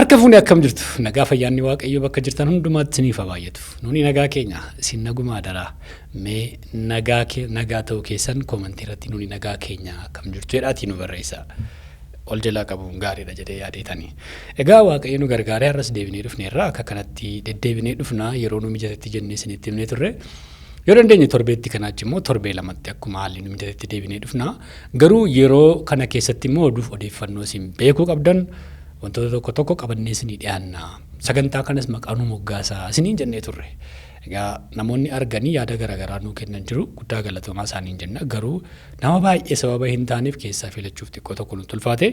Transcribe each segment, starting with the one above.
Harka fuunee akkam jirtu nagaa fayyaanni waaqayyo bakka jirtan hundumaatti isiniif baay'atu. Nuni nagaa keenya isin nagumaa daraa mee nagaa ta'uu keessan koomentii irratti nuni nagaa keenya akkam jirtu jedhaatii nu barreessa. Ol jalaa qabuun gaariidha jedhee yaadeetanii. Egaa waaqayyo nu gargaaree har'as deebinee dhufneerra akka kanatti deddeebinee dhufna yeroo nu mijatetti jennee isinitti himnee turre. Yoo dandeenye torbeetti kanaachi immoo torbee lamatti akkuma haalli nu mijatetti deebinee dhufna. Garuu yeroo kana keessatti immoo odeeffannoo isin beekuu qabdan wantoota tokko qabannee isinii dhiyaanna. Sagantaa kanas maqaan moggaasaa isiniin jennee turre. Egaa namoonni arganii yaada garaagaraa nuu kennan jiru guddaa galatoomaa isaaniin jenna. Garuu nama baay'ee sababa hin taaneef keessaa filachuuf xiqqoo tokko nutti ulfaate.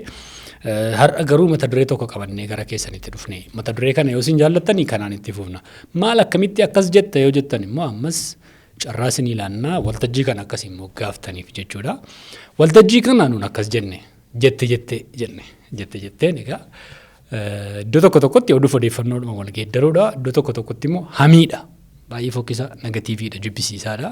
Har'a garuu mata duree tokko qabannee gara keessanitti dhufne. Mata duree kana yoo isin jaallattanii kanaan itti fufna. Maal akkamitti akkas jetta yoo jettan immoo ammas carraa isinii ilaannaa waltajjii kana akkasiin moggaaftaniif jechuudha. Waltajjii kana nuun akkas jenne. Jette jetteen egaa iddoo tokkotti oduu odeeffannoodhuma wal geeddaruudha. Iddoo tokkotti immoo hamiidha. Baay'ee fokkisa negatiiviidha jibbisiisaadha.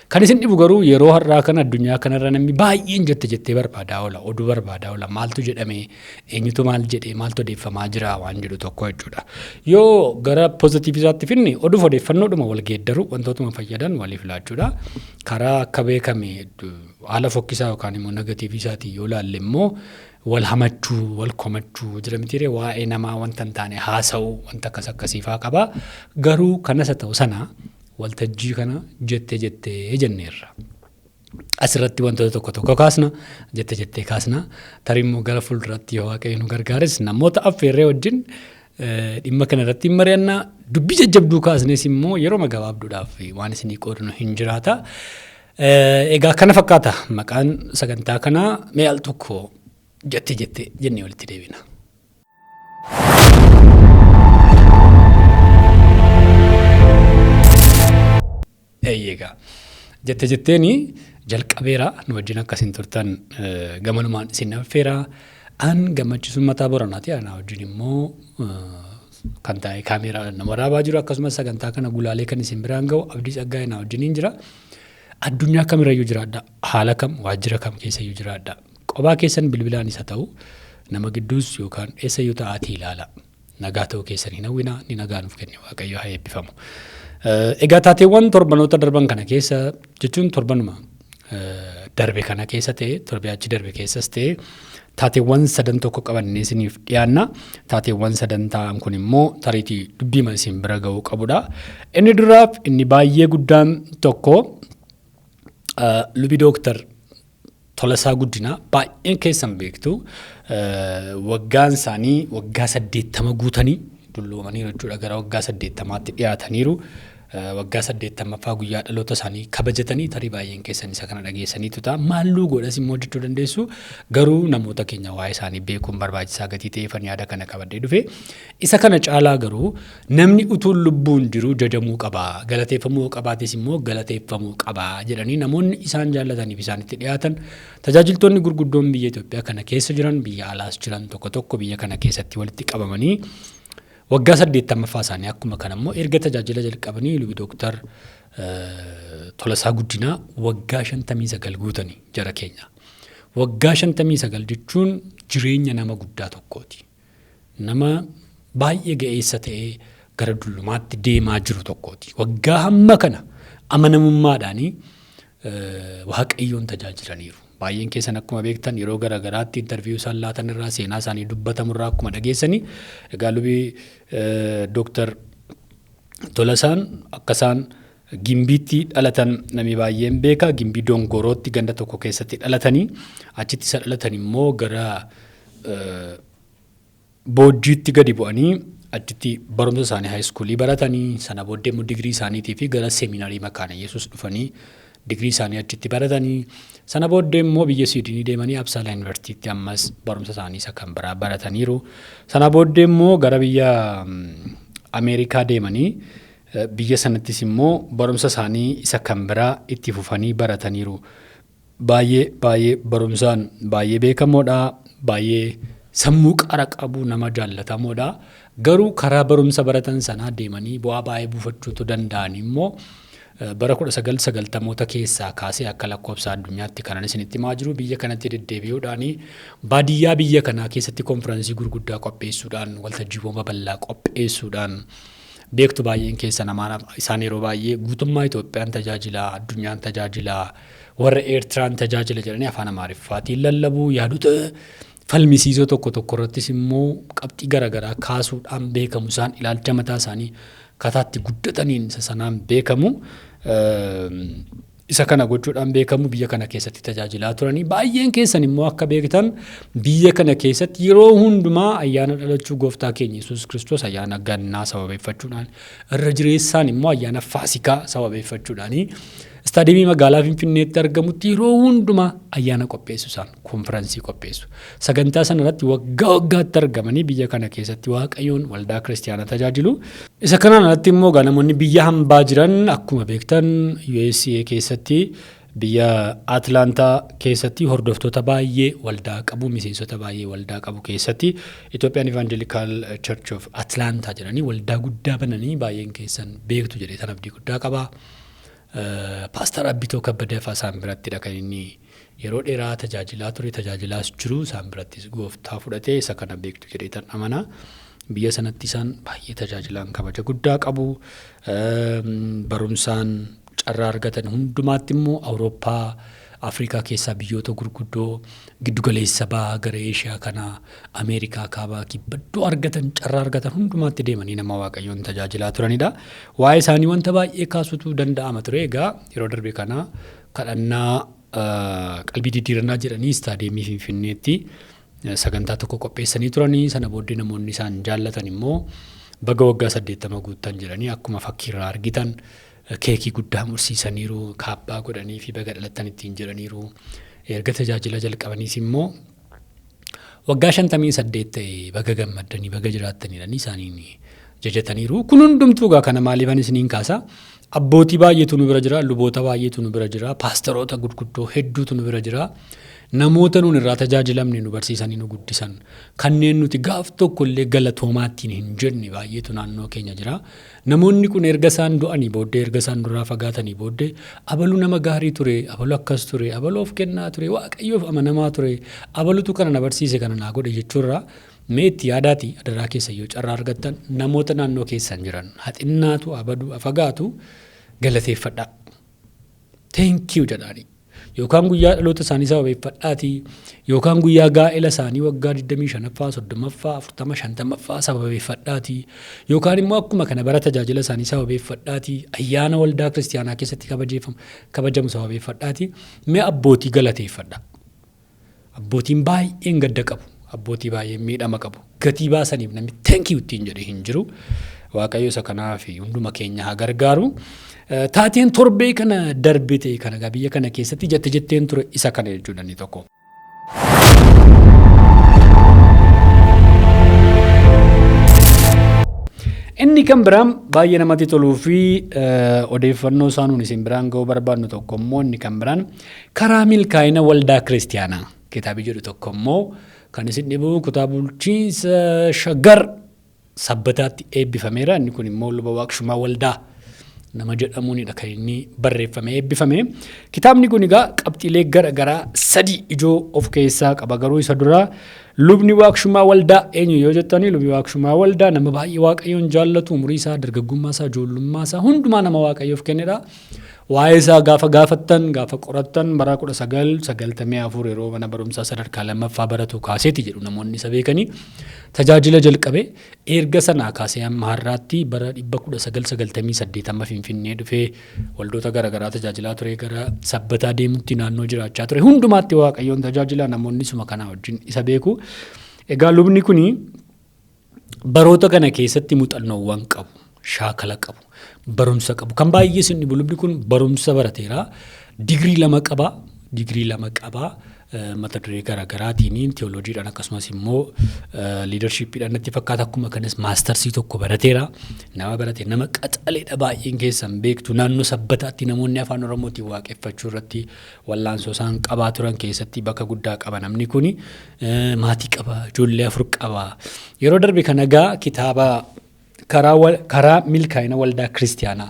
Kan isin dhibu garuu yeroo har'aa kana addunyaa kanarra namni baay'een jettee barbaadaa oola. Oduu barbaadaa oola. Maaltu jedhamee eenyutu maal jedhee maaltu odeeffamaa jira waan jedhu tokko jechuudha. Yoo gara poozitiivisaatti finne oduu odeeffannoodhuma wal geeddaru wantootuma fayyadan waliif laachuudha. Karaa akka beekame haala fokkisaa yookaan immoo negatiivisaatiin yoo ilaalle immoo wal hamachuu wal komachuu jira mitiiree waa'ee namaa wanta hin taane haasa'uu wanta akkasiifaa qaba. Garuu kanas haa ta'u sana waltajjii kana jettee jenneerra. Asirratti wantoota tokko kaasna jettee kaasna tarimmoo gara fuulduratti yoo waaqayyo nu gargaares namoota affeerree wajjin dhimma kana irratti mari'annaa dubbii jajjabduu kaasnes immoo yeroo gabaabduudhaaf waan isinii qoodnu hin jiraata. Egaa kana fakkaata maqaan sagantaa kanaa mee al tokko jette jennee walitti deebina. Eeyyega jette jetteeni jalqabeera nu wajjin akkasiin turtan gamanumaan isin affeera an gammachiisuun mataa boranaati ana wajjin immoo kan taa'e kaameeraa nama waraabaa jiru akkasumas sagantaa kana gulaalee kan isin biraan ga'u abdii saggaa'ee na wajjiniin jira. Addunyaa kamirrayyuu jiraadha haala kam waajjira kam keessayyuu jiraadha qophaa keessan bilbilaanis haa ta'u nama gidduus yookaan eessayyuu ta'aatii ilaala nagaa ta'uu keessan hin hawwina ni nagaa nuuf kenne waaqayyo haa eebbifamu. Egaa taateewwan torbanoota darban kana keessa jechuun torbanuma darbe kana keessa ta'e torbee achi darbe keessas ta'e taateewwan sadan tokko qabannee isiniif dhiyaanna. Taateewwan sadan ta'an kun immoo tariitii dubbiima isin bira ga'uu qabudha. Inni duraaf inni baay'ee guddaan tokko lubi dooktar Tolasaa Guddinaa baay'een keessan beektu waggaan isaanii waggaa 80 guutanii dulloomanii jechuudha gara waggaa 80tti dhiyaataniiru. Waggaa 80ffaa guyyaa dhaloota isaanii kabajatanii tarii baay'een keessan isa kana dhageessaniitu ta'a. Maalluu godhas immoo jechuu dandeessu garuu namoota keenya waa'ee isaanii beekuun barbaachisaa gatii ta'eefan yaada kana qabadhee dhufe. Isa kana caalaa garuu namni utuu lubbuun jiru jajamuu qaba galateeffamuu qabaatis immoo galateeffamuu qaba jedhanii namoonni isaan jaallataniif isaanitti dhiyaatan tajaajiltoonni gurguddoon biyya Itoophiyaa kana keessa jiran biyya alaas jiran tokko biyya kana keessatti walitti qabamanii waggaa 80ffaa isaanii akkuma kanammoo erga tajaajila jalqabanii lubi dooktar Tolasaa Guddinaa waggaa 59 guutanii jara keenya. Waggaa 59 jechuun jireenya nama guddaa tokkooti. Nama baay'ee ga'eessa ta'ee gara dullumaatti deemaa jiru tokkooti. Waggaa hamma kana amanamummaadhaanii waaqayyoon tajaajilaniiru. Baay'een keessan akkuma beektan yeroo garaagaraatti interviyuu isaan laatan irraa seenaa isaanii dubbatamurraa akkuma dhageessanii egaa lubi dooktar Tolasaan akkasaan Gimbiitti dhalatan namni baay'een beeka. Gimbii Dongorootti ganda tokko keessatti dhalatanii achitti isa dhalatan immoo gara Boojjiitti gadi bu'anii achitti barumsa isaanii haayiskuulii baratanii sana booddee immoo digirii isaaniitii fi gara seeminaarii Makaana Yesuus dhufanii digirii isaanii achitti baratanii sana booddee immoo biyya Siidinii deemanii Absaala Yuunivarsiitiitti ammas barumsa isaanii isa kan biraa barataniiru. Sana booddee immoo gara biyya Ameerikaa deemanii biyya sanattis immoo barumsa isaanii isa kan biraa itti fufanii barataniiru. Baay'ee barumsaan baay'ee beekamoodha. Baay'ee sammuu qara qabu nama jaallatamoodha. Garuu karaa barumsa baratan sanaa deemanii bu'aa baay'ee buufachuutu danda'an immoo bara 1990moota keessaa kaasee akka lakkoofsa addunyaatti kanan isinitti himaa jiru biyya kanatti deddeebi'uudhaan baadiyyaa biyya kanaa keessatti konfiraansii gurguddaa qopheessuudhaan waltajjiiwwan babal'aa qopheessuudhaan beektu baay'een keessa namaa isaan yeroo baay'ee guutummaa Itoophiyaan tajaajilaa addunyaan tajaajilaa warra Eertiraan tajaajila jedhanii afaan Amaariffaatiin lallabuu yaadota falmisiisoo tokko irrattis immoo qabxii garaagaraa kaasuudhaan beekamu isaan ilaalcha mataa isaanii kataatti guddataniin sanaan beekamu isa kana gochuudhaan beekamu biyya kana keessatti tajaajilaa turanii baay'een keessan immoo akka beektan biyya kana keessatti yeroo hundumaa ayyaana dhalachuu gooftaa keenya Yesuus Kiristoos ayyaana gannaa sababeeffachuudhaan irra jireessaan immoo ayyaana faasikaa sababeeffachuudhaan istaadiyeemii magaalaa Finfinneetti argamutti yeroo hundumaa ayyaana qopheessu isaan konfiraansii qopheessu sagantaa sana irratti waggaatti argamanii biyya kana keessatti waaqayyoon waldaa kiristaanaa tajaajilu isa kanaan alatti immoo namoonni biyya hambaa jiran akkuma beektan USA keessatti biyya Atlantaa keessatti hordoftoota baay'ee waldaa qabu miseensota baay'ee waldaa qabu keessatti Ethiopian Evangelical Church of Atlanta jedhanii waldaa guddaa bananii baay'een keessan beektu jedhee tan abdii guddaa qaba. Paastor Abbitoo Kabbadee isaan biratti kan inni yeroo dheeraa tajaajilaa ture tajaajilaas jiru isaan birattis gooftaa fudhatee isa kana beektu jedhee tan amana biyya sanatti isaan baay'ee tajaajilaan kabaja guddaa qabu barumsaan carraa argatan hundumaatti immoo Awurooppaa Afrikaa keessaa biyyoota gurguddoo giddugaleessa bahaa gara Eeshiyaa kana Ameerikaa kaabaa kibbadoo argatan carraa argatan hundumaatti deemanii nama waaqayyoon tajaajilaa turanidha. Waa'ee isaanii wanta baay'ee kaasutu danda'ama ture egaa yeroo darbe kana kadhannaa qalbii diddiirannaa jedhanii istaadiyeemii Finfinneetti sagantaa tokko qopheessanii turanii sana booddee namoonni isaan jaallatan immoo baga waggaa 80 guuttan jedhanii akkuma fakkiirraa argitan keekii guddaa mursiisaniiru kaabbaa godhanii fi baga dhalattan ittiin jedhaniiru erga tajaajila jalqabaniis immoo waggaa 58 ta'e baga gammaddanii baga jiraattanii isaaniin jajataniiru kun hundumtuu gaa kana maaliifan isiniin kaasa abbootii baay'eetu nu bira jira luboota baay'eetu nu bira jira paastoroota gurguddoo hedduutu nu bira jira namoota nuun irraa tajaajilamne nu barsiisanii nu guddisan kanneen nuti gaaf tokko illee galatoomaattiin hin jenne baay'eetu naannoo keenya jira namoonni kun erga isaan du'anii booddee erga isaan duraa fagaatanii booddee abaluu nama gaarii ture abaluu akkas ture abaluu of kennaa ture waaqayyoof amanamaa ture abaluutu kana na barsiise kana naa godhe jechuurraa meetti yaadaati adaraa keessa yoo carraa argattan namoota naannoo keessan jiran haxinnaatu abaduu afagaatu galateeffadhaa thank you jedhaanii yookaan guyyaa dhaloota isaanii sababeeffadhaati yookaan guyyaa gaa'ela isaanii waggaa 25ffaa 30ffaa 40 50ffaa sababeeffadhaati yookaan immoo akkuma kana bara tajaajila isaanii sababeeffadhaati ayyaana waldaa kiristaanaa keessatti kabajamu sababeeffadhaati mee abbootii galateeffadha abbootiin baay'een gadda qabu abbootii baay'een miidhama qabu gatii baasaniif namni thank you ittiin jedhe hin jiru waaqayyo isa kanaaf hunduma keenya haa gargaaru. Taateen torbee kana darbite kana biyya kana keessatti Jette Jetteen ture isa kana jechuudha inni tokko. Inni kan biraan baay'ee namatti toluu fi odeeffannoo isaanuun isin biraan ga'uu barbaadnu tokko immoo inni kan biraan karaa milkaa'ina waldaa kiristaanaa kitaabii jedhu tokko immoo kan isin dhibu kutaa bulchiinsa Shaggar Sabbataatti eebbifameera inni kun immoo luba waaqshumaa waldaa nama jedhamuunidha kan inni barreeffame eebbifame kitaabni kun egaa qabxiilee garaagaraa 3 ijoo of keessaa qaba garuu isa dura lubni waaqshumaa waldaa eenyu yoo jettanii lubni waaqshumaa waldaa nama baay'ee waaqayyoon jaallatu umurii isaa dargaggummaa isaa ijoollummaa isaa hundumaa nama waaqayyoof kennedha waa'ee isaa gaafa gaafattan gaafa qorattan bara 1994 yeroo mana barumsaa sadarkaa lammaffaa baratu kaaseeti jedhu namoonni isa beekanii tajaajila jalqabe erga sanaa kaasee amma har'aatti bara 1998 amma Finfinnee dhufee waldoota garaagaraa tajaajilaa ture gara sabbataa deemutti naannoo jiraachaa ture hundumaatti waaqayyoon tajaajilaa namoonni suma kana wajjin isa beeku egaa lubni kuni baroota kana keessatti muuxannoowwan qabu shaakala qabu barumsa qabu kan baay'ee sinni lubni kun barumsa barateera digirii 2 qaba mata duree garaagaraatiin teolojiidhaan akkasumas immoo liidarshiippiidhaan natti fakkaata akkuma kanas maastarsii tokko barateera nama barate nama qaxaleedha baay'een keessan beektu naannoo sabbataatti namoonni afaan oromootiin waaqeffachuu irratti wallaansoo isaan qabaa turan keessatti bakka guddaa qaba namni kuni maatii qaba ijoollee 4 qaba yeroo darbe kana gaa kitaaba karaa milkaa'ina waldaa kiristaanaa.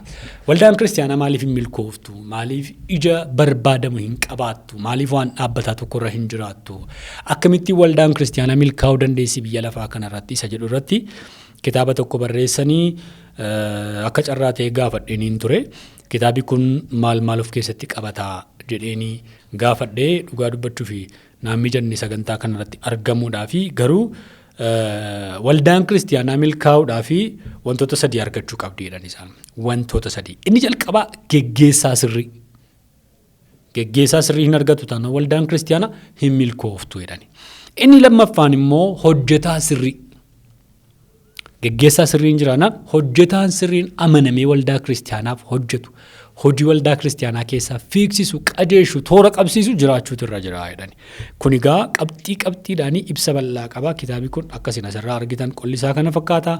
Waldaan kiristaanaa maaliif hin milkooftu? Maaliif ija barbaadamu hin qabaattu? Maaliif waan dhaabbataa tokkorra hin jiraattu? Akkamitti waldaan kiristaanaa milkaa'uu dandeessi biyya lafaa kanarratti isa jedhu irratti kitaaba tokko barreessanii akka carraa ta'e gaafadheeniin ture. Kitaabi kun maal of keessatti qabataa jedheenii gaafadhee dhugaa dubbachuu fi naamni janni sagantaa kanarratti argamuudhaa fi garuu waldaan kiristaanaa milkaa'uudhaa fi wantoota sadii argachuu qabdi jedhan isaan. Wantoota sadii. Inni jalqabaa geggeessaa sirrii. Geggeessaa sirrii hin argatu taanaan waldaan kiristaanaa hin milkooftu jedhani. Inni lammaffaan immoo hojjetaa sirrii. Geggeessaa sirriin jiraanaan hojjetaan sirriin amanamee waldaa kiristaanaaf hojjetu. Hojii waldaa kiristaanaa keessaa fiigsisu, qajeeshu, toora qabsiisu jiraachuutu irra jira jedhani. Kun egaa qabxiidhaan ibsa bal'aa qaba. Kitaabi kun akkasiin asirraa argitan qolli isaa kana fakkaata.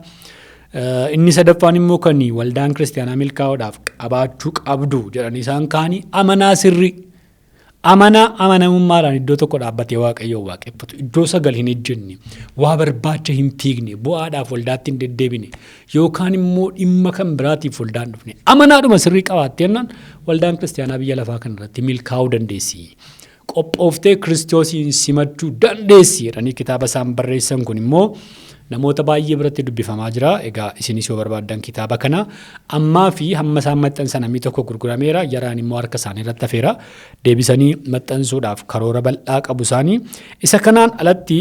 Inni sadaffaan immoo kan waldaan kiristaanaa milkaa'uudhaaf qabaachuu qabdu jedhanii isaan kaanii amanaa sirrii. Amanamummaadhaan iddoo tokko dhaabbatee waaqayyoo waaqeffatu. Iddoo sagal hin ejjenne, waa barbaacha hin fiigne, bu'aadhaaf waldaatti hin deddeebine yookaan immoo dhimma kan biraatiif waldaan dhufne. Amanaadhuma sirrii qabaattee jennaan waldaan kiristaanaa biyya lafaa kanarratti milkaa'uu dandeessi. Qophooftee kiristoosiin simachuu dandeessi jedhanii kitaaba isaan barreessan kun immoo namoota baay'ee biratti dubbifamaa jira. Egaa isinis yoo barbaaddan kitaaba kana ammaa fi hamma isaan maxxansan namni tokko gurgurameera. Yaraan immoo harka isaanii irratti hafeera. Deebisanii maxxansuudhaaf karoora bal'aa qabu isaanii. Isa kanaan alatti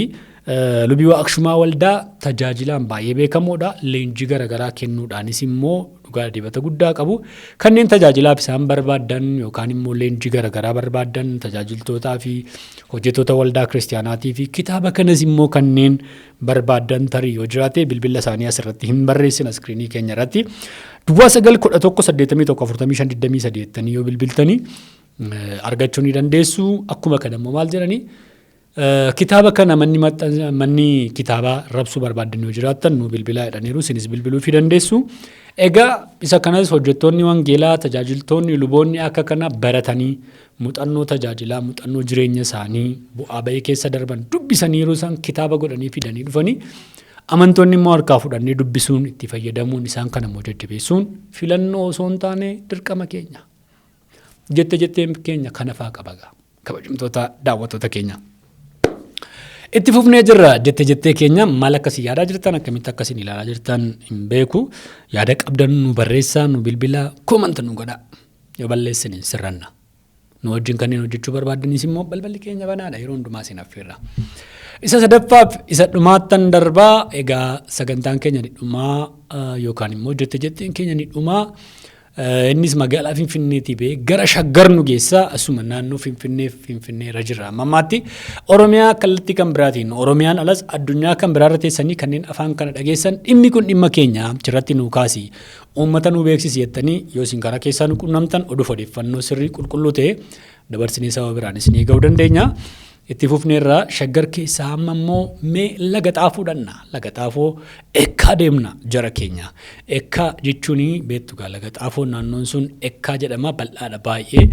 lubii waaqshumaa waldaa tajaajilaan baay'ee beekamoodha. Leenjii garaagaraa kennuudhaanis immoo dhugaa dibata guddaa qabu. Kanneen tajaajilaaf isaan barbaadan yookaan immoo leenjii garaagaraa barbaadan tajaajiltootaa fi hojjettoota waldaa kiristaanaatii fi kitaaba kanas immoo kanneen barbaadan tarii yoo jiraate bilbila isaanii asirratti hin barreessin iskiriinii keenya irratti. Duwwaa 911 yoo bilbiltanii argachuu ni dandeessu. Akkuma kana immoo maal jedhanii kitaaba kana manni kitaabaa rabsuu barbaadan yoo jiraattan nu bilbilaa jedhaniiru. Isinis bilbiluu fi dandeessu. Egaa isa kanas hojjettoonni wangeelaa tajaajiltoonni luboonni akka kana baratanii muuxannoo tajaajilaa muuxannoo jireenya isaanii bu'aa ba'ee keessa darban dubbisaniiru isaan kitaaba godhanii fidanii dhufanii amantoonni immoo harkaa fudhanii dubbisuun itti fayyadamuun isaan kana immoo jajjabeessuun filannoo osoo hin taane dirqama keenya. Jetteen keenya kana faa qabaga kabajamtoota daawwattoota keenya. Itti fufnee jirra. Jettee keenya maal akkasii yaadaa jirtan akkamitti akkasiin ilaalaa jirtan hin beeku. Yaada qabdan nu barreessaa nu bilbilaa koomanta nu godhaa. Yoo balleessin sirranna. Nu wajjin kanneen hojjechuu barbaadanis immoo balballi keenya banaadha yeroo hundumaa isin affeerra. Isa sadaffaaf isa dhumaattan darbaa egaa sagantaan keenya ni dhumaa yookaan immoo jetteen keenya ni dhumaa. Innis magaalaa Finfinneetii ba'ee gara Shaggar nu geessaa asuma naannoo Finfinnee irra jirra. Ammaatti Oromiyaa kallattii kan biraatiin Oromiyaan alas addunyaa kan biraarra teessanii kanneen afaan kana dhageessan dhimmi kun dhimma keenya achirratti nu kaasi. Uummata nu beeksisi jettanii yoo isin karaa keessaa nu qunnamtan odeeffannoo sirrii qulqulluu ta'e dabarsinee saba biraan isin eeguu dandeenya. Itti fufneerraa Shaggar keessaa amma immoo mee laga xaafuu dhanna. Laga xaafoo ekkaa deemna jara keenya. Ekkaa jechuun beektu gaa laga xaafoo naannoon sun ekkaa jedhama bal'aadha baay'ee.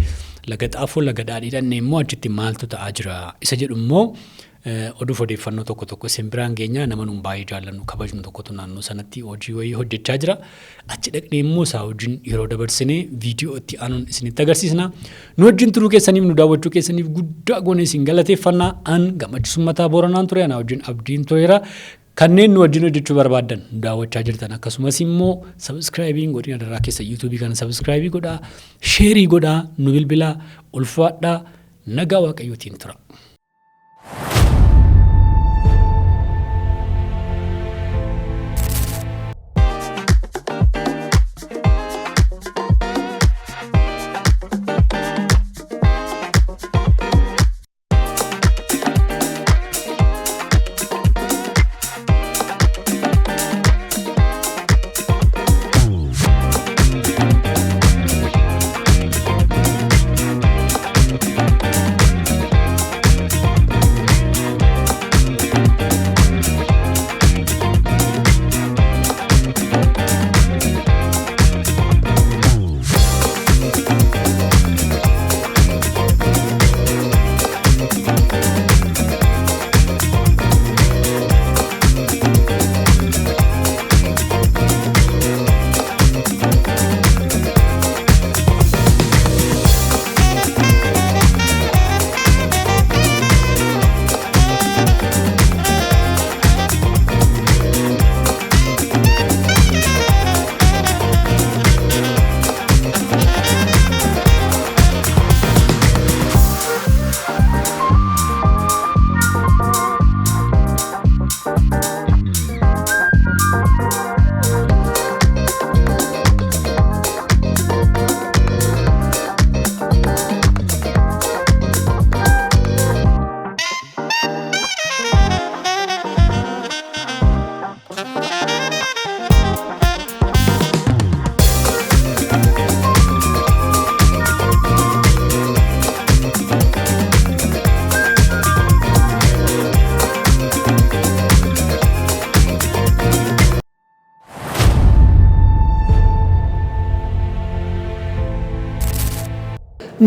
Laga xaafoo laga daadhii dhannee immoo achitti maaltu ta'aa jira. Isa jedhu immoo odeeffannoo tokko isin biraan geenya nama nuun baay'ee jaallannu kabajnu tokkotu naannoo sanatti hojii wayii hojjechaa jira. Achi dhaqnee immoo isaa wajjin yeroo dabarsinee viidiyoo itti aanuun isinitti agarsiisna. Nu wajjin turuu keessaniif nu daawwachuu keessaniif guddaa goone isin galateeffannaa. An gammachiisummaa mataa Booranaan ture ana wajjin abdiin tureera. Kanneen nu wajjin hojjechuu barbaadan nu daawwachaa jirtan akkasumas immoo sabiskiraayibiin godhina daraa keessa yuutuubii kana sabiskiraayibii godhaa, sheerii godhaa, nu bilbilaa, ulfaadhaa, nagaa waaqayyootiin tura.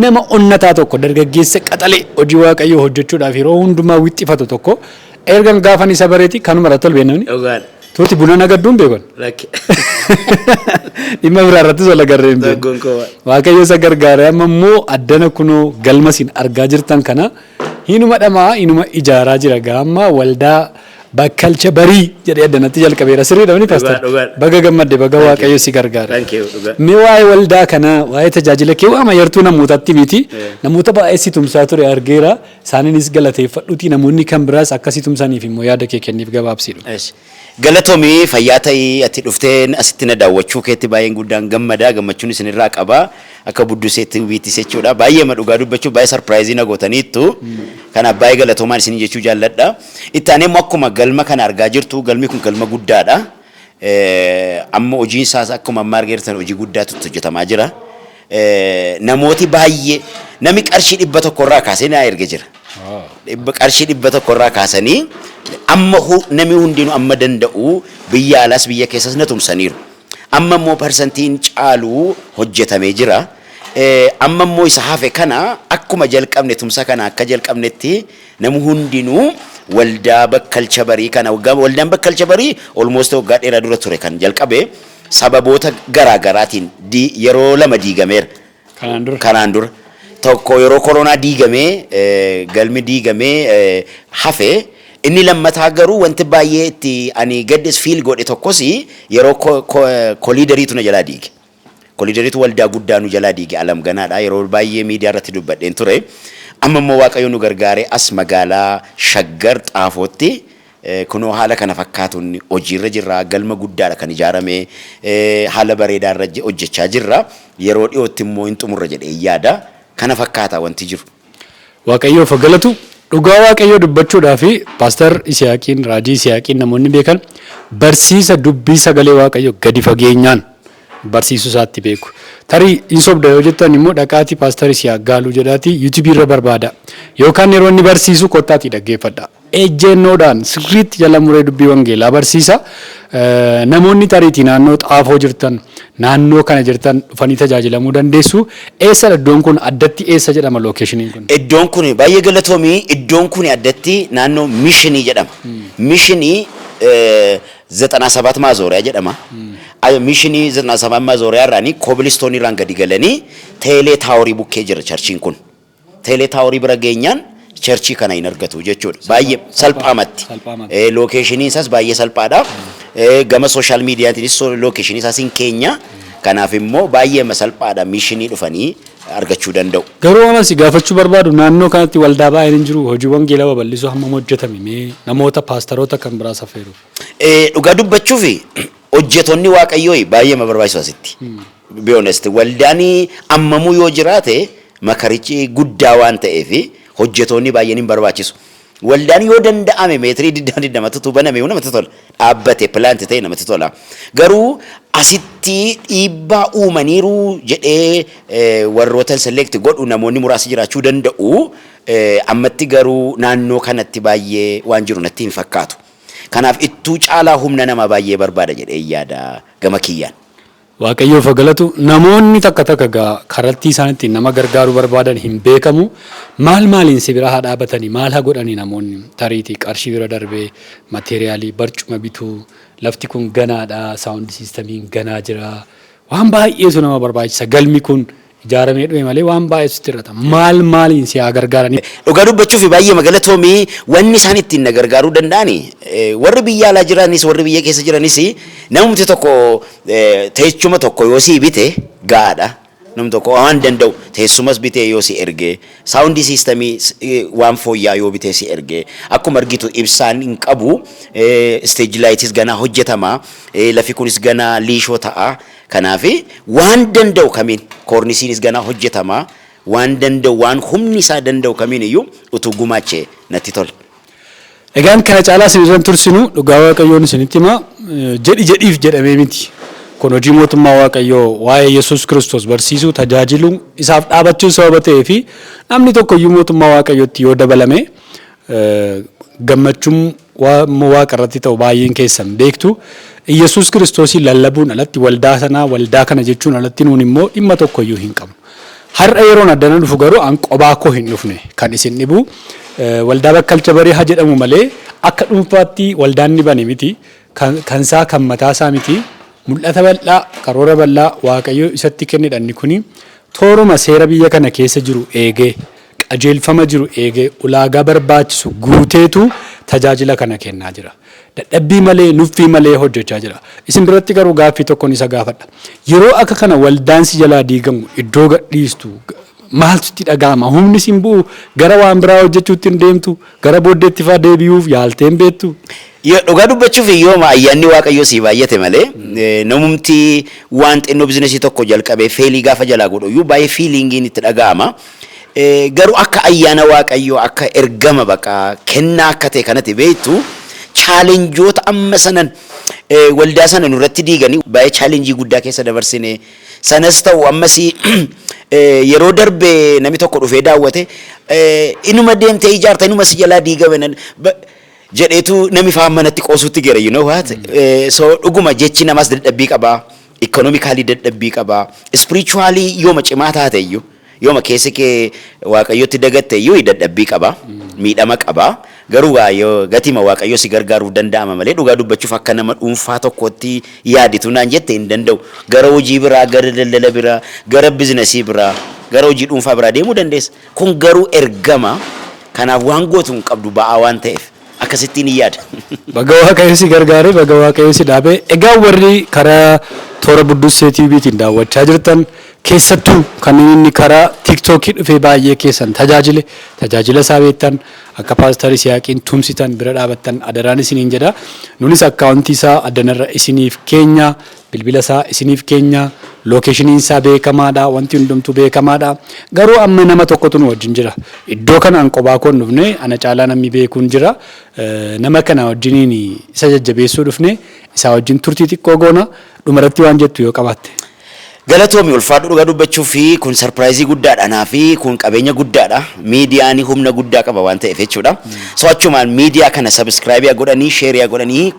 nama onnataa tokko dargaggeessa qaxalee hojii waaqayyoo hojjechuudhaaf yeroo hundumaa wixxifatu tokko ergan gaafan isa bareeti kanuma irratti ol beeknamni. Tuuti buna nagadduun beekon. Dhimma biraa irrattis ol agarreen beeku. Waaqayyo isa gargaaree amma immoo addana kunoo galmasiin argaa jirtan kana hinuma dhamaa hinuma ijaaraa jira gaamma waldaa bakkalcha barii jedhee addanatti jalqabeera sirriidha ni Paastor. Baga gammadde baga waaqayyo si gargaara. Mee waa'ee waldaa kana waa'ee tajaajila kee waama yartuu namootatti miti namoota baay'ee si tumsaa ture argeera isaaniinis galateeffadhuuti namoonni kan biraas akkasii tumsaniif immoo yaada kee kenniif gabaabsiidha. Galatoomii fayyaa ta'ii ati dhufteen asitti na daawwachuu keetti baay'een guddaan gammadaa gammachuun isinirraa qabaa akka Budduussee TV'ttis jechuudha baay'ee madhugaa dubbachuu baay'ee sarpiraayizii na gootaniittu kanaaf baay'ee galatoomaan isin jechuu jaalladha itti aanee immoo akkuma galma kana argaa jirtu galmi kun galma guddaadha amma hojiin isaas akkuma amma argeertan hojii guddaatu hojjetamaa jira namooti baay'ee nami qarshii 100 irraa kaasee na erge jira qarshii 100 irraa kaasanii amma nami hundinuu amma danda'u biyya alaas biyya keessas na tumsaniiru amma immoo parsantiin caaluu hojjetamee jira amma immoo isa hafe kana akkuma jalqabne tumsa kana akka jalqabnetti namu hundinuu waldaa bakkalcha barii kana waldaan bakkalcha barii almost waggaa dheeraa dura ture kan jalqabe sababoota garaagaraatiin yeroo lama diigameera kanaan dura tokko yeroo koronaa diigamee galmi diigamee hafe inni lammataa garuu wanti baay'ee itti ani gaddes fiil godhe tokkos yeroo koliidariitu na jalaa diige. Koliidariitu waldaa guddaa nu jalaa diige alam ganaadha yeroo baay'ee miidiyaa irratti dubbadheen ture. Amma immoo waaqayyo nu gargaaree as magaalaa Shaggar Xaafootti kunoo haala kana fakkaatuun hojiirra jirra galma guddaadha kan ijaarame haala bareedaarra hojjechaa jirra yeroo dhiyootti immoo hin xumurra jedhee yaada kana fakkaata wanti jiru. Waaqayyoof galatu. Dhugaa waaqayyoo dubbachuudhaa fi Paastor Yisihaaqiin raajii Yisihaaqiin namoonni beekan barsiisa dubbii sagalee waaqayyoo gadi fageenyaan barsiisuu isaatti beeku. Tarii hin sobda yoo jettan immoo dhaqaatii Paastor Yisihaaq Gaaluu jedhaatii YouTube irra barbaada. Yookaan yeroo inni barsiisu kottaatii dhaggeeffadha. Ejjennoodhaan sirriitti jala muree dubbii wangeelaa barsiisa. Namoonni tariitii naannoo Xaafoo jirtan naannoo kana jirtan dhufanii tajaajilamuu dandeessu. Eessadha iddoon kun addatti eessa jedhama lookeeshiniin kun? Iddoon kun baay'ee galatoomii iddoon kun addatti naannoo Mishinii jedhama. Mishinii 97 maazooriyaa jedhama. Mishinii 97 maazooriyaa irraanii koobilistoonii irraan gadi galanii teelee taaworii bukkee jira charchiin kun. Teelee taaworii bira geenyaan cherchi kana hin argatu jechuudha baay'ee salphaamatti lokeeshiniin isaas baay'ee salphaadha gama social miidiyaatiinis lokeeshiniin isaas hin keenya kanaaf immoo baay'ee salphaadha mishinii dhufanii argachuu danda'u. Garuu amas gaafachuu barbaadu naannoo kanatti waldaa baay'een hin jiru hojii wangeelaa babal'isuu hammam hojjetame namoota paastaroota kan biraas affeeru. Dhugaa dubbachuuf hojjetonni waaqayyoo baay'ee barbaachisu asitti. Be honest waldaan ammamuu yoo jiraate makarichi guddaa waan ta'eef hojjetonni baay'een hin barbaachisu. Waldaan yoo danda'ame meetirii 20 baname namatti tola. Dhaabbate pilaanti ta'e namatti tola. Garuu asitti dhiibbaa uumaniiru jedhee warroota select godhu namoonni muraasa jiraachuu danda'u. Ammatti garuu naannoo kanatti baay'ee waan jiru natti hin fakkaatu. Kanaaf ittuu caalaa humna nama baay'ee barbaada jedhee yaada gama kiyyaan. Waaqayyoof galatu namoonni takka karatti isaanitti nama gargaaru barbaadan hin beekamu maaliin si bira haa dhaabatanii maal haa godhanii namoonni tariitii qarshii bira darbee mateeriyaalii barcuma bituu lafti kun ganaadha saawundi siistamiin ganaa jira waan baay'eetu nama barbaachisa galmi kun ijaaramee dhume malee waan baay'eetu itti irrata maaliin si haa gargaaranii. Dhugaa dubbachuuf baay'ee galatoomii wanni isaan ittiin na gargaaruu danda'ani warri biyya alaa jiranis warri biyya keessa jiranis namni tokko teessuma tokko yoo si bite gaadha namni tokko waan danda'u teessumas bitee yoo si erge saawundi siistamii waan fooyyaa yoo bitee si erge akkuma argitu ibsaan hin qabu stage lightis ganaa hojjetama lafi kunis ganaa liishoo ta'a kanaaf waan danda'u kamiin koornisiinis ganaa hojjetama waan danda'u waan humni isaa danda'u kamiin iyyuu utuu gumaachee natti tola. Egaan kana caalaa isin tursinu dhugaa waaqayyoon isinitti hima jedhiif jedhamee miti. Kun hojii mootummaa waaqayyoo waa'ee Yesuus Kiristoos barsiisuu tajaajiluu isaaf dhaabachuu sababa ta'ee fi namni tokko iyyuu mootummaa waaqayyootti yoo dabalame gammachuun waaqa irratti ta'u baay'een keessan beektu Yesuus Kiristoosii lallabuun alatti waldaa sanaa waldaa kana jechuun alatti nuun immoo dhimma tokko iyyuu hin qabnu. Har'a yeroon addana dhufu garuu an qobaa koo hin dhufne kan isin dhibu waldaa bakkalcha barii haa jedhamu malee akka dhuunfaatti waldaan ni bane miti kan isaa kan mataa isaa miti mul'ata bal'aa karoora bal'aa waaqayyo isatti kennedha inni kuni tooruma seera biyya kana keessa jiru eegee qajeelfama jiru eegee ulaagaa barbaachisu guuteetu tajaajila kana kennaa jira. Dadhabbii malee nuffii malee hojjechaa jira. Isin biratti garuu gaaffii tokkoon isa gaafadha. Yeroo akka kana waldaan si jalaa diigamu iddoo gadhiistu maaltu itti dhaga'ama? Humni sin bu'u gara waan biraa hojjechuutti hin deemtu gara booddeetti faa deebi'uuf yaaltee hin beektu. Dhugaa dubbachuuf yooma ayyaanni waaqayyoo si baay'ate malee namumti waan xinnoo bizinesii tokko jalqabee feelii gaafa jalaa godhu iyyuu baay'ee fiilingiin itti dhaga'ama. Garuu akka ayyaana waaqayyoo akka ergama baqa kennaa akka ta'e kanatti beektu chaalenjoota amma sanan waldaa sana nurratti diiganii baay'ee chaalenjii guddaa keessa dabarsine sanas ta'u ammas yeroo darbe namni tokko dhufee daawwate inuma deemtee ijaarta inuma si jalaa diigame jedheetu nami faan manatti qoosuutti geera you know what so dhuguma jechi namas dadhabbii qabaa economically dadhabbii qabaa spiritually yooma cimaa taate iyyuu yooma keessi kee waaqayyotti dagatte iyyuu dadhabbii qabaa miidhama qabaa garuu yoo gatima waaqayyo si gargaaruu danda'ama malee dhugaa dubbachuuf akka nama dhuunfaa tokkotti yaaditu naan jette hin danda'u gara hojii biraa gara daldala biraa gara bizinesii biraa gara hojii dhuunfaa biraa deemuu dandeessa kun garuu ergama kanaaf waan gootu hin qabdu ba'aa waan ta'eef akkasittiin hin yaada. Baga waaqayyo si gargaare baga waaqayyo si dhaabee egaa warri karaa toora budduussee TVtiin daawwachaa jirtan keessattuu kan inni karaa TikTokii dhufee baay'ee keessan tajaajila isaa beektan akka Paastor Yisihaaqiin tumsitan bira dhaabattan adaraan isiniin jedha. Nunis akkaawuntii isaa addanarra isiniif keenya bilbila isaa isiniif keenya lookeeshiniin isaa beekamaadha wanti hundumtuu beekamaadha. Garuu amma nama tokkotu nu wajjin jira. Iddoo kanaan qobaa koon dhufne ana caalaa namni beekuun jira. Nama kana wajjiniin isa jajjabeessuu dhufne isaa wajjin turtii xiqqoo goona dhumarratti waan jettu yoo qabaatte. Galatoomi ulfaadhu dhugaa dubbachuu fi kun sarpiraayizii guddaadha naa fi kun qabeenya guddaadha miidiyaan humna guddaa qaba waan ta'eef jechuudha. So achumaan miidiyaa kana subscribe godhanii share godhanii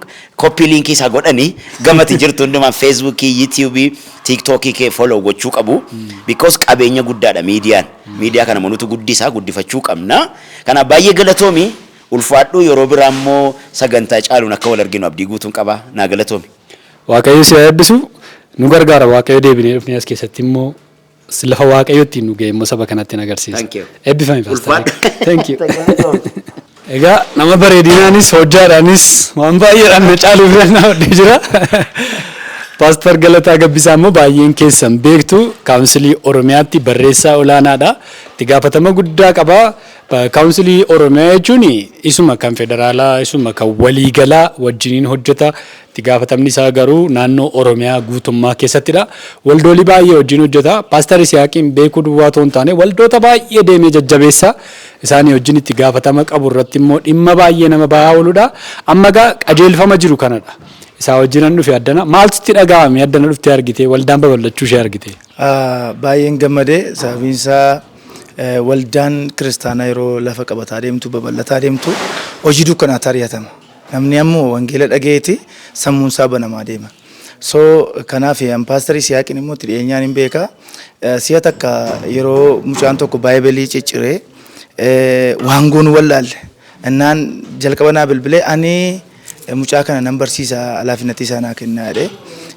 copy link isaa godhanii gamatti jirtu hundumaan Facebook, YouTube, TikTok kee follow gochuu qabu because qabeenya guddaadha miidiyaan. Miidiyaa kana manutu guddisaa guddifachuu qabna. Kana baay'ee galatoomi ulfaadhu yeroo biraa immoo sagantaa caaluun akka wal arginu abdii guutuun qaba naa galatoomi. Waaqayyo si eebbisu. Nu gargaara waaqayyo deebinee dhufnee as keessatti immoo lafa waaqayyotti nu ga'e immoo saba kanatti agarsiisa. Eebbifame Paastor. Thank you. Egaa nama bareedinaanis hojjaadhaanis waan baay'eedhaan na caaluu filannaa hodhee jira. Paastor Galataa Gabbisaa immoo baay'een keessan beektu kaawunsilii Oromiyaatti barreessaa olaanaadha. Itti gaafatama guddaa qaba. Kaawunsilii Oromiyaa jechuun isuma kan federaalaa isuma kan waliigalaa wajjiniin hojjeta. Itti gaafatamni isaa garuu naannoo Oromiyaa guutummaa keessattidha. Waldoolii baay'ee wajjin hojjeta. Paastor Yisihaaqiin beekuu duwwaa ta'uu hin taane waldoota baay'ee deemee jajjabeessa. Isaanii wajjin itti gaafatama qabu irratti immoo dhimma baay'ee nama ba'aa ooludha. Amma gaa qajeelfama jiru kanadha. Isaa wajjinan dhufe addana maaltu itti dhaga'ame addana dhuftee argite waldaan babal'achuu ishee argite. Baay'een gammadee sababiinsaa waldaan kiristaanaa yeroo lafa qabataa deemtu babal'ataa deemtu hojii dukkanaatti ari'atama. Namni ammoo wangeela dhageeti sammuun isaa banamaa deema. So kanaaf Paastor Yisihaaqiin immoo itti dhiyeenyaan hin beeka. Si'a takka yeroo mucaan tokko baay'ee cicciree waangoon wallaalle innaan jalqaba naa bilbilee ani mucaa kana nan barsiisa alaafinatti isaa naa kennaa jedhee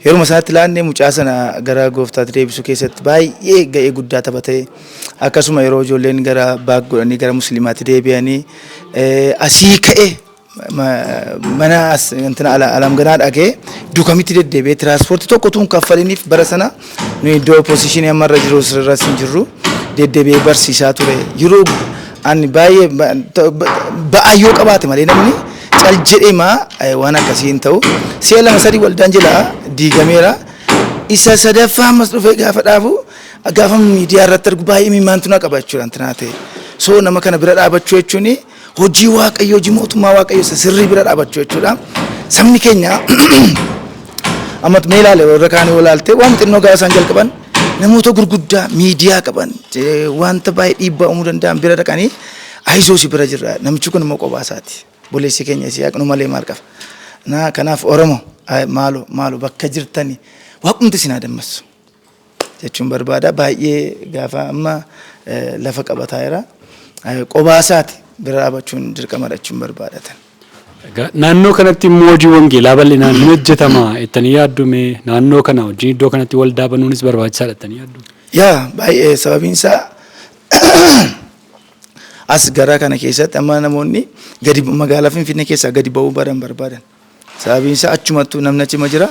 yeruma sanatti laannee mucaa sana gara gooftaatti deebisuu keessatti baay'ee ga'ee guddaa taphatee akkasuma yeroo ijoolleen gara baak godhanii gara musliimaatti deebi'anii asii ka'ee mana alamganaa dhagee duukamitti deddeebi'ee tiraanspoortii tokko tuun kaffaliniif bara sana nu iddoo oppositionii ammarra jiru sirras hin jirru deddeebi'ee barsiisaa ture yeroo ani baay'ee ba'ayyoo qabaate malee namni cal jedhee waan akkasii hin ta'u si'a lama sadii waldaan jala diigameera isa sadaffaa ammas dhufee gaafa dhaabu gaafa miidiyaa irratti argu baay'ee mimaantu na qaba jechuudha antinaa ta'e so nama kana bira dhaabachuu jechuun hojii waaqayyo hojii mootummaa waaqayyo sirrii bira dhaabachuu jechuudha sabni keenya amma mee ilaale warra kaanii walaalte waan xinnoo gaafa isaan jalqaban namoota gurguddaa miidiyaa qaban wanta baay'ee dhiibbaa uumuu danda'an bira dhaqanii ayisoo si bira jirra namichi kun immoo qophaa isaati. Boleessi keenya Yisihaaq nu malee maal qaba. Kanaaf Oromoo maalo bakka jirtani waaqumti isin adammassu. jechuun barbaada. Baay'ee gaafa amma lafa qabataa jira. Qobaasaati bira dhaabachuun dirqama jechuun barbaadatan. Naannoo kanatti immoo hojii wangeelaa bal'inaan ni hojjetama jettanii yaaddume naannoo kana wajjin iddoo kanatti waldaa banuunis barbaachisaadha jettanii yaaddu. Yaa baay'ee sababiin isaa as gara kana keessatti amma namoonni gadi magaalaa Finfinnee keessaa gadi ba'uu barbaadan. Sababiin isaa achumattuu namni achuma jira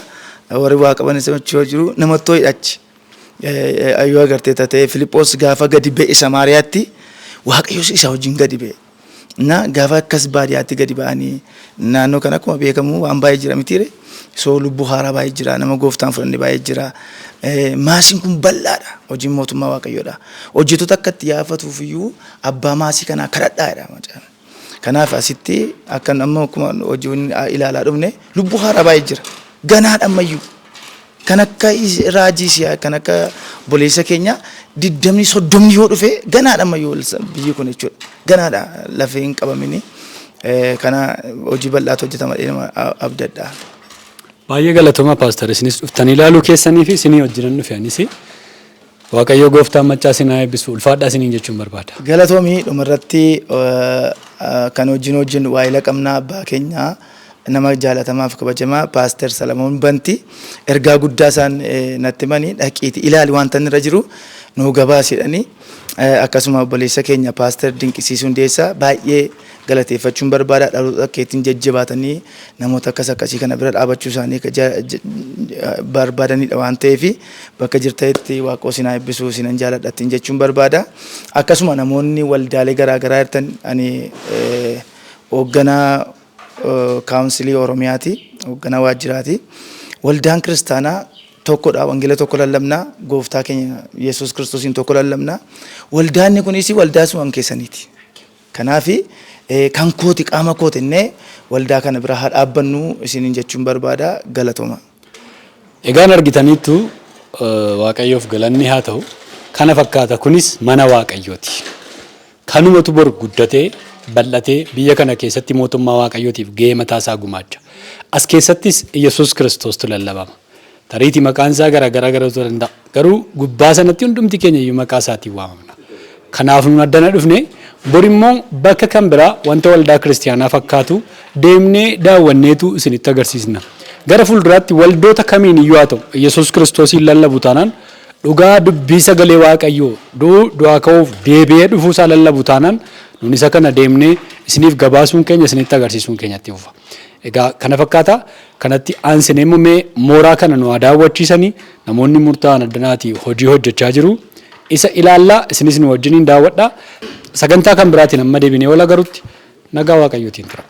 warri waa qaban isa jiru namattuu hidhachi. Ayyoo agartee ta'ee Filiphos gaafa gadi ba'e Samaariyaatti Waaqayyoos isa wajjin gadi ba'e. Na gaafa akkas baadiyyaatti gadi ba'anii naannoo kana akkuma beekamu waan baay'ee jira mitiire soo lubbuu haaraa baay'ee jira nama gooftaan fudhanne baay'ee jira. Maasiin kun bal'aadha hojiin mootummaa Waaqayyoodha. Hojjettoota akka itti yaafatuuf iyyuu abbaa maasii kanaa kadhadhaadha macaan. Kanaaf asitti akkan amma akkuma hojiin ilaalaa dhufne lubbuu haaraa baay'ee jira. Ganaadha ammayyuu. Kan akka raajii siyaa kan akka boleessa keenya 20-30 yoo dhufe ganaadha ammayyuu biyyi kun jechuudha. Ganaadha lafee hin qabamini. Kana hojii bal'aatu hojjetama abdadha. Baay'ee galatooma Paastor isinis dhuftanii ilaaluu keessanii fi isinii wajjinan dhufe anis Waaqayyo gooftaan maccaa isinaa eebbisu ulfaadhaa isiniin jechuun barbaada. Galatoomii dhumarratti kan wajjin waa'ila qabnaa abbaa keenyaa nama jaalatamaaf kabajamaa Paastor Salamoon Bantii ergaa guddaa isaan natti himanii dhaqiitii ilaali wanta irra jiru nuu gabaasidhanii akkasuma obboleessa keenya Paastor Dinqisiisuu Hundeessaa baay'ee galateeffachuun barbaada dhaloota keetiin jajjabaatanii namoota akkasii kana bira dhaabachuu isaanii barbaadanidha waan ta'eef bakka jirtanitti Waaqoo isin eebbisuu isin jaaladhattiin jechuun barbaada. Akkasuma namoonni waldaalee garaagaraa jirtan ani hoogganaa kaawunsilii Oromiyaati hoogganaa waajjiraati. Waldaan kiristaanaa tokkodha wangeela tokko lallabnaa gooftaa keenya Yesuus Kiristoosiin tokko lallabnaa. Waldaanni kunis waldaa suman keessaniiti. Kanaaf kan kooti qaama kootinnee waldaa kana bira haa dhaabbannu isiniin jechuun barbaada galatooma. Egaan argitaniittu Waaqayyoof galanni haa ta'u kana fakkaata kunis mana Waaqayyooti. Kanumatu bor guddatee bal'atee biyya kana keessatti mootummaa Waaqayyootiif gahee mataa isaa gumaacha. As keessattis Yesuus Kiristoostu lallabama. Tariitii maqaan isaa garaa danda'a. Garuu gubbaa sanatti hundumti keenya iyyuu maqaa isaatiin waamamna. Kanaaf nu addana dhufne borimmoo bakka kan biraa wanta waldaa kiristiyaanaa fakkaatu deemnee daawwanneetu isinitti agarsiisna. Gara fuulduraatti waldoota kamiin iyyuu haa ta'u Yesuus Kiristoosiin lallabu taanaan dhugaa dubbii sagalee Waaqayyoo du'aa ka'uuf deebi'ee dhufuu isaa lallabu taanaan nun isa kana deemnee isiniif gabaasuun keenya isinitti agarsiisuun keenyatti fufa. Egaa kana fakkaata kanatti aansinee mee mooraa kana nu daawwachiisanii namoonni murtaa'an addanaatii hojii hojjechaa jiru. Isa ilaallaa isinis nu wajjiniin daawwadhaa. Sagantaa kan biraatiin amma deebinee wal agarutti nagaa Waaqayyootiin tura.